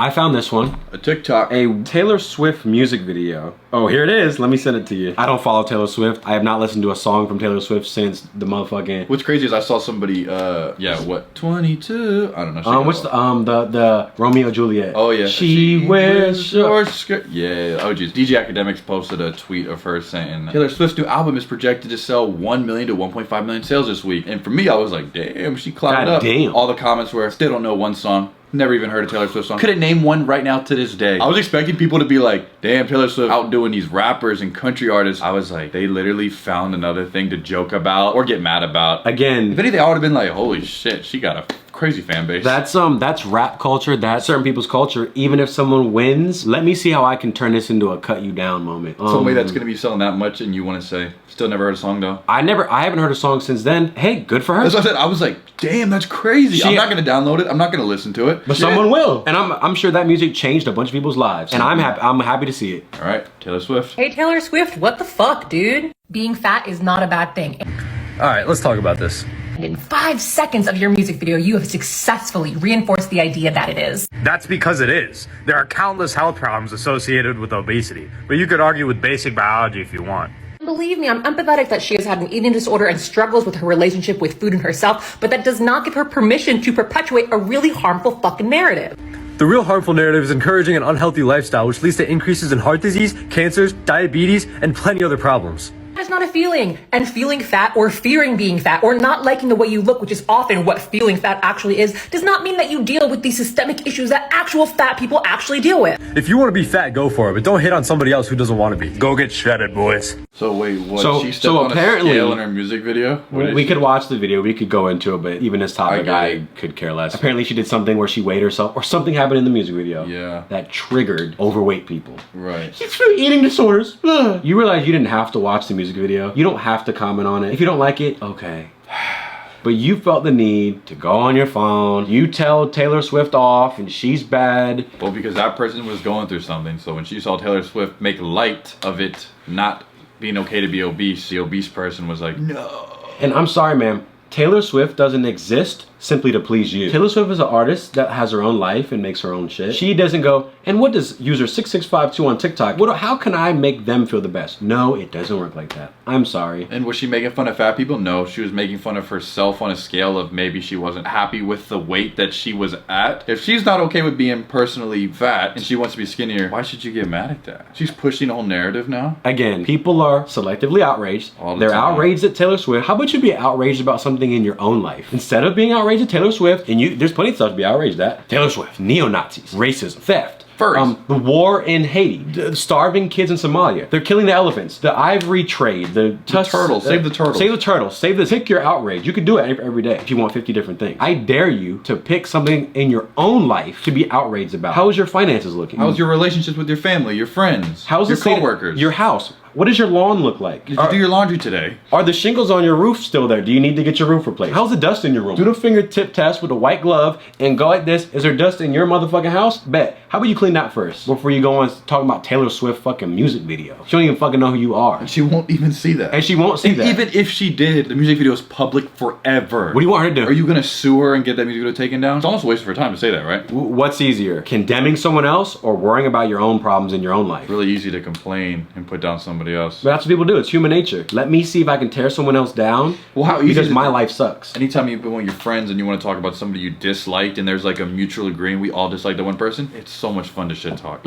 I found this one. A TikTok. A Taylor Swift music video. Oh, here it is. Let me send it to you. I don't follow Taylor Swift. I have not listened to a song from Taylor Swift since the motherfucking... What's crazy is I saw somebody, 22? I don't know. What's the Romeo and Juliet? Oh, yeah. She wears short skirt. Yeah. Oh, geez. DJ Academics posted a tweet of her saying, Taylor Swift's new album is projected to sell 1 million to 1.5 million sales this week. And for me, I was like, damn, she climbed up. Damn. All the comments were, still don't know one song. Never even heard a Taylor Swift song. Couldn't name one right now to this day. I was expecting people to be like, damn, Taylor Swift outdoing these rappers and country artists. I was like, they literally found another thing to joke about or get mad about. Again, if anything, I would have been like, holy shit, she got a crazy fan base. That's rap culture. That's certain people's culture. Even if someone wins, let me see how I can turn this into a cut you down moment. Somebody that's gonna be selling that much and you want to say, still never heard a song though? I haven't heard a song since then. Hey, good for her. That's what I said. I was like, damn, that's crazy. I'm not gonna download it. I'm not gonna listen to it. But someone will. And I'm sure that music changed a bunch of people's lives. And I'm happy to see it. All right, Taylor Swift. Hey, Taylor Swift, what the fuck, dude? Being fat is not a bad thing. All right, let's talk about this. In 5 seconds of your music video, you have successfully reinforced the idea that it is. That's because it is. There are countless health problems associated with obesity, but you could argue with basic biology if you want. Believe me, I'm empathetic that she has had an eating disorder and struggles with her relationship with food and herself, but that does not give her permission to perpetuate a really harmful fucking narrative. The real harmful narrative is encouraging an unhealthy lifestyle, which leads to increases in heart disease, cancers, diabetes, and plenty other problems. That is not a feeling, and feeling fat or fearing being fat or not liking the way you look, which is often what feeling fat actually is, does not mean that you deal with these systemic issues that actual fat people actually deal with. If you want to be fat, go for it, but don't hit on somebody else who doesn't want to be. Go get shredded, boys. So wait, what? She stepped on a scale in her music video? We could watch the video, we could go into it, but even this topic, I could care less. Apparently she did something where she weighed herself, or something happened in the music video that triggered overweight people. Right. She's for eating disorders. You realize you didn't have to watch the music video. You don't have to comment on it. If you don't like it, okay. But you felt the need to go on your phone, you tell Taylor Swift off, and she's bad. Well, because that person was going through something, so when she saw Taylor Swift make light of it not being okay to be obese, the obese person was like, no. And I'm sorry, ma'am. Taylor Swift doesn't exist simply to please you. Taylor Swift is an artist that has her own life and makes her own shit. She doesn't go, and what does user 6652 on TikTok, how can I make them feel the best? No, it doesn't work like that. I'm sorry. And was she making fun of fat people? No, she was making fun of herself on a scale of maybe she wasn't happy with the weight that she was at. If she's not okay with being personally fat and she wants to be skinnier, why should you get mad at that? She's pushing a whole narrative now. Again, people are selectively outraged. They're outraged at Taylor Swift. How about you be outraged about something in your own life? Instead of being outraged at Taylor Swift, and there's plenty of stuff to be outraged at. Taylor Swift, neo-Nazis, racism, theft, the war in Haiti, the starving kids in Somalia. They're killing the elephants, the ivory trade, the turtles. Save the turtles. Save the turtles. Pick your outrage. You could do it every day if you want 50 different things. I dare you to pick something in your own life to be outraged about. How is your finances looking? How's your relationships with your family, your friends, your coworkers? Your house. What does your lawn look like? Did you do your laundry today? Are the shingles on your roof still there? Do you need to get your roof replaced? How's the dust in your room? Do the fingertip test with a white glove and go like this. Is there dust in your motherfucking house? Bet. How about you clean that first before you go on talking about Taylor Swift fucking music video? She don't even fucking know who you are. And she won't even see that. And she won't see that. Even if she did, the music video is public forever. What do you want her to do? Are you gonna sue her and get that music video taken down? It's almost a waste of her time to say that, right? What's easier? Condemning someone else or worrying about your own problems in your own life? It's really easy to complain and put down somebody else. But that's what people do. It's human nature. Let me see if I can tear someone else down. Well, how easy? Because my life sucks. Anytime you've been with your friends and you want to talk about somebody you disliked and there's like a mutual agreement, we all dislike that one person, it's so much fun to shit talk.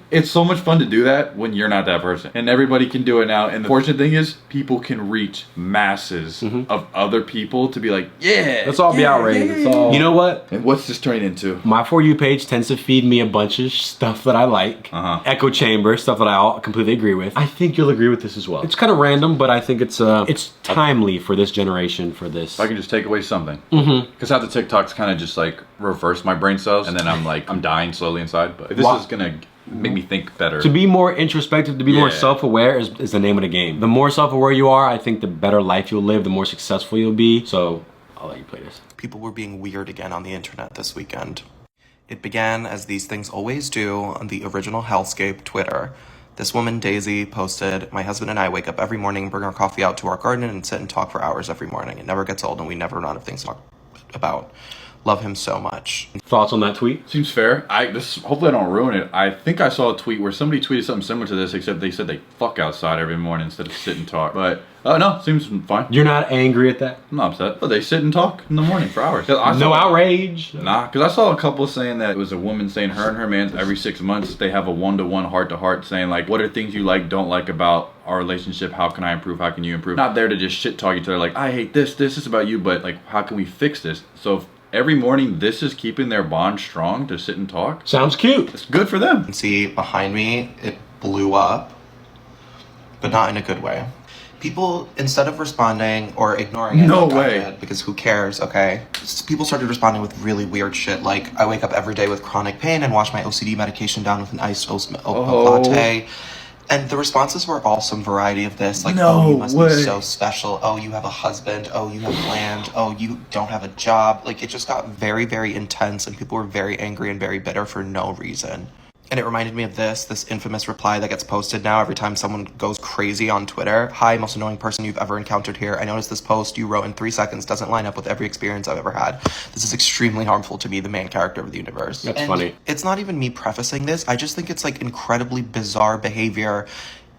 It's so much fun to do that when you're not that person. And everybody can do it now. And the fortunate thing is, people can reach masses of other people to be like, yeah. Let's all be outraged. It's all... You know what? And what's this turning into? My For You page tends to feed me a bunch of stuff that I like. Echo chamber, stuff that I completely agree with. I think you'll agree with this as well. It's kind of random, but I think it's timely for this generation, for this. If I can just take away something. Because how the TikToks kind of just like reverse my brain cells, and then I'm dying slowly inside. But this is gonna make me think better. To be more introspective, to be more self-aware is the name of the game. The more self-aware you are, I think the better life you'll live, the more successful you'll be. So I'll let you play this. People were being weird again on the internet this weekend. It began, as these things always do, on the original hellscape Twitter. This woman, Daisy, posted, "My husband and I wake up every morning, bring our coffee out to our garden, and sit and talk for hours every morning. It never gets old, and we never run out of things to talk about. Love him so much. Thoughts on that tweet? Seems fair. Hopefully I don't ruin it. I think I saw a tweet where somebody tweeted something similar to this, except they said they fuck outside every morning instead of sit and talk. But no, seems fine. You're not angry at that? I'm not upset. But they sit and talk in the morning for hours. No outrage? Nah, because I saw a couple saying that it was a woman saying her and her man every 6 months they have a one-to-one heart-to-heart saying like, what are things you like, don't like about our relationship? How can I improve? How can you improve? Not there to just shit talk each other like, I hate this is about you, but like, how can we fix this? So every morning, this is keeping their bond strong to sit and talk. Sounds cute. It's good for them. See, behind me, it blew up, but not in a good way. People, instead of responding or ignoring it, No way. because who cares, okay? People started responding with really weird shit, like, I wake up every day with chronic pain and wash my OCD medication down with an iced latte. And the responses were all some variety of this, like, No oh, you must way. be so special. Oh, you have a husband. Oh, you have land. Oh, you don't have a job. Like, it just got very, very intense, and people were very angry and very bitter for no reason. And it reminded me of this infamous reply that gets posted now every time someone goes crazy on Twitter. Hi, most annoying person you've ever encountered here. I noticed this post you wrote in 3 seconds doesn't line up with every experience I've ever had. This is extremely harmful to me, the main character of the universe. That's funny. It's not even me prefacing this. I just think it's like incredibly bizarre behavior.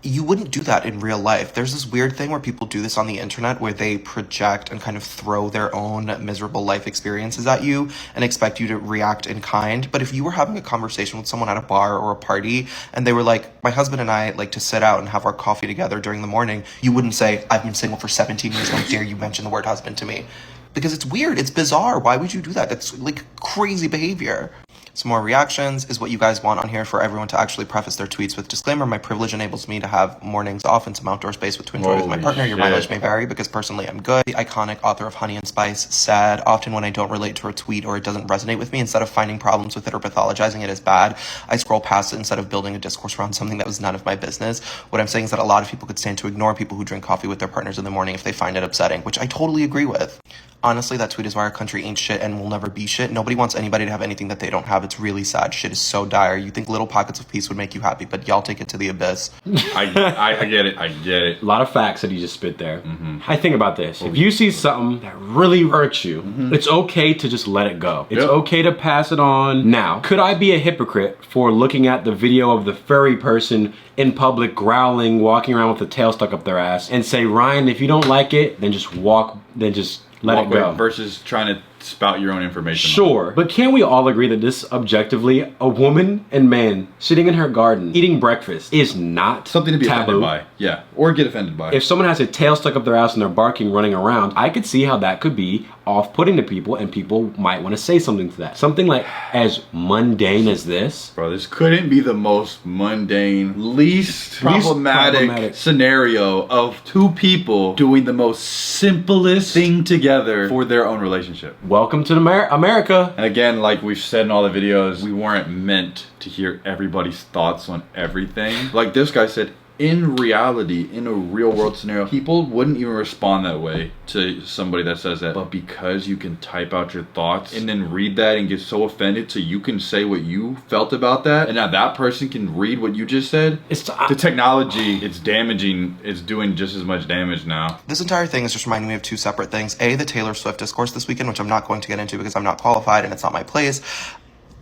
You wouldn't do that in real life. There's this weird thing where people do this on the internet where they project and kind of throw their own miserable life experiences at you and expect you to react in kind. But if you were having a conversation with someone at a bar or a party and they were like, my husband and I like to sit out and have our coffee together during the morning, you wouldn't say, I've been single for 17 years, how dare you mention the word husband to me? Because it's weird, it's bizarre. Why would you do that? That's like crazy behavior. Some more reactions is what you guys want on here for everyone to actually preface their tweets with disclaimer. My privilege enables me to have mornings off and some outdoor space to enjoy with my partner. Your mileage may vary because personally I'm good. The iconic author of Honey and Spice said, often when I don't relate to a tweet or it doesn't resonate with me, instead of finding problems with it or pathologizing it as bad, I scroll past it instead of building a discourse around something that was none of my business. What I'm saying is that a lot of people could stand to ignore people who drink coffee with their partners in the morning if they find it upsetting, which I totally agree with. Honestly, that tweet is why our country ain't shit and will never be shit. Nobody wants anybody to have anything that they don't have. It's really sad. Shit is so dire. You think little pockets of peace would make you happy, but y'all take it to the abyss. I get it. I get it. A lot of facts that he just spit there. I think about this. If you see something that really hurts you, it's okay to just let it go. It's okay to pass it on. Now, could I be a hypocrite for looking at the video of the furry person in public growling, walking around with the tail stuck up their ass, and say, Ryan, if you don't like it, then just let it go. Versus trying to spout your own information. Sure, but can we all agree that this objectively, a woman and man sitting in her garden eating breakfast is not something to be taboo? offended by? Yeah, or get offended by. If someone has a tail stuck up their ass and they're barking, running around, I could see how that could be off-putting to people, and people might want to say something to that. Something like as mundane as this. Bro, this couldn't be the most mundane, least problematic scenario of two people doing the most simplest thing together for their own relationship. Welcome to America. And again, like we've said in all the videos, we weren't meant to hear everybody's thoughts on everything. Like this guy said, in reality, in a real world scenario, people wouldn't even respond that way to somebody that says that. But because you can type out your thoughts and then read that and get so offended so you can say what you felt about that, and now that person can read what you just said, the technology, it's damaging, it's doing just as much damage now. This entire thing is just reminding me of two separate things. A, the Taylor Swift discourse this weekend, which I'm not going to get into because I'm not qualified and it's not my place.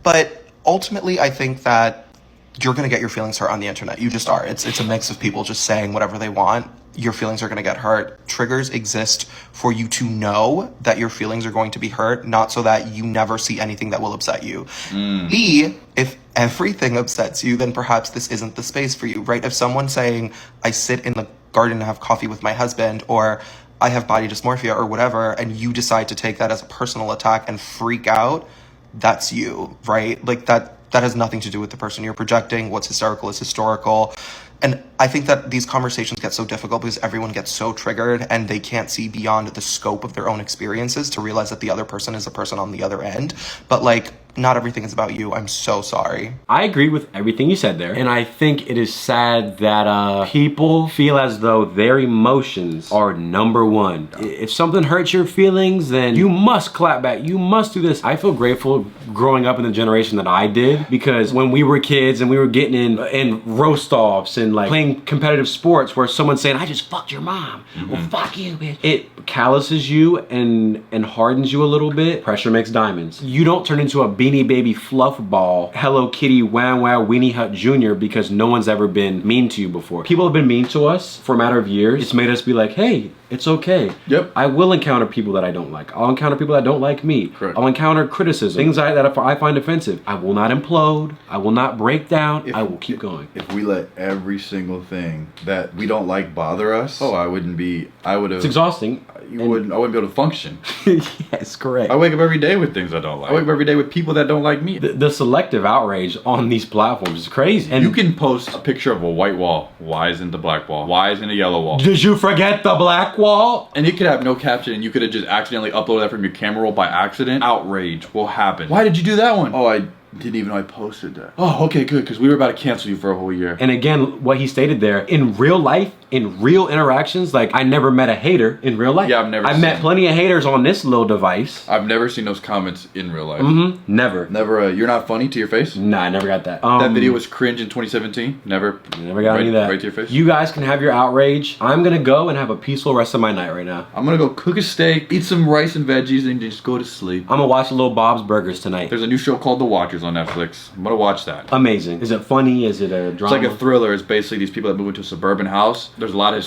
But ultimately, I think that you're going to get your feelings hurt on the internet. You just are. It's a mix of people just saying whatever they want. Your feelings are going to get hurt. Triggers exist for you to know that your feelings are going to be hurt, not so that you never see anything that will upset you. B, if everything upsets you, then perhaps this isn't the space for you, right? If someone's saying, I sit in the garden and have coffee with my husband, or I have body dysmorphia or whatever, and you decide to take that as a personal attack and freak out, that's you, right? Like that has nothing to do with the person you're projecting. What's hysterical is historical. And I think that these conversations get so difficult because everyone gets so triggered and they can't see beyond the scope of their own experiences to realize that the other person is a person on the other end. But like, not everything is about you. I'm so sorry. I agree with everything you said there. And I think it is sad that people feel as though their emotions are number one. If something hurts your feelings, then you must clap back. You must do this. I feel grateful growing up in the generation that I did, because when we were kids and we were getting in roast offs and like playing competitive sports where someone's saying, I just fucked your mom. Well, fuck you, bitch. It calluses you and hardens you a little bit. Pressure makes diamonds. You don't turn into a Beanie Baby fluff ball, Hello Kitty, Wow Wow, Weenie Hut Jr. because no one's ever been mean to you before. People have been mean to us for a matter of years. It's made us be like, hey, it's okay. Yep. I will encounter people that I don't like. I'll encounter people that don't like me. Correct. I'll encounter criticism, things that I find offensive. I will not implode. I will not break down. I will keep going. If we let every single thing that we don't like bother us, I would have. It's exhausting. I wouldn't be able to function. Yes, correct. I wake up every day with things I don't like. I wake up every day with people that don't like me. The selective outrage on these platforms is crazy. And you can post a picture of a white wall. Why isn't the black wall? Why isn't a yellow wall? Did you forget the black wall? And it could have no caption, and you could have just accidentally uploaded that from your camera roll by accident. Outrage will happen. Why did you do that one? Oh, I didn't even know I posted that. Oh, okay, good, because we were about to cancel you for a whole year. And again, what he stated there, in real life, in real interactions, like I never met a hater in real life. Yeah, I've met plenty of haters on this little device. I've never seen those comments in real life. Never. Never, you're not funny to your face? Nah, I never got that. That video was cringe in 2017? Never got any of that. Right to your face? You guys can have your outrage. I'm gonna go and have a peaceful rest of my night right now. I'm gonna go cook a steak, eat some rice and veggies, and just go to sleep. I'm gonna watch a little Bob's Burgers tonight. There's a new show called The Watchers on Netflix. I'm gonna watch that. Amazing. Is it funny? Is it a drama? It's like a thriller. It's basically these people that move into a suburban house. There's a lot of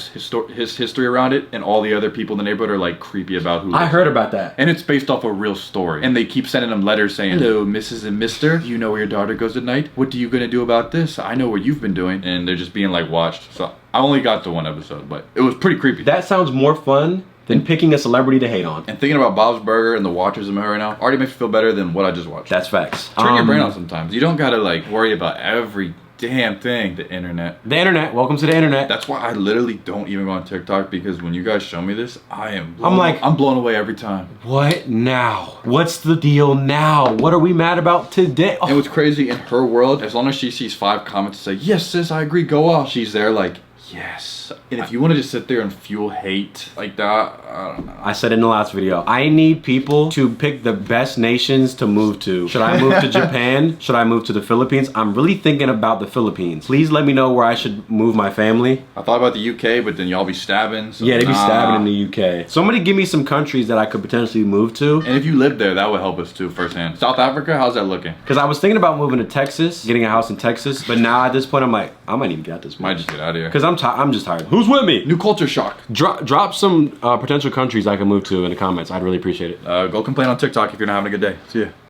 his history around it, and all the other people in the neighborhood are like creepy about who. I heard about that. And it's based off a real story. And they keep sending them letters saying, hello, Mrs. and Mr. Do you know where your daughter goes at night? What are you gonna do about this? I know what you've been doing. And they're just being like watched. So I only got to one episode, but it was pretty creepy. That sounds more fun than picking a celebrity to hate on. And thinking about Bob's Burger and The Watchers in my head right now already makes me feel better than what I just watched. That's facts. Turn your brain off sometimes. You don't gotta like worry about every damn thing. The internet. The internet. Welcome to the internet. That's why I literally don't even go on TikTok, because when you guys show me this, I'm blown away every time. What now? What's the deal now? What are we mad about today? And what's crazy, in her world, as long as she sees 5 comments that say, yes sis, I agree, go off, she's there like, yes. And if you want to just sit there and fuel hate like that, I don't know. I said in the last video, I need people to pick the best nations to move to. Should I move to Japan? Should I move to the Philippines? I'm really thinking about the Philippines. Please let me know where I should move my family. I thought about the UK, but then y'all be stabbing. So yeah, they be stabbing in the UK. Somebody give me some countries that I could potentially move to. And if you live there, that would help us too firsthand. South Africa, how's that looking? Because I was thinking about moving to Texas, getting a house in Texas, but now at this point I'm like, I might need to get out this. Might just get out of here. Because I'm just tired. Who's with me? New culture shock. Drop some potential countries I can move to in the comments. I'd really appreciate it. Go complain on TikTok if you're not having a good day. See ya.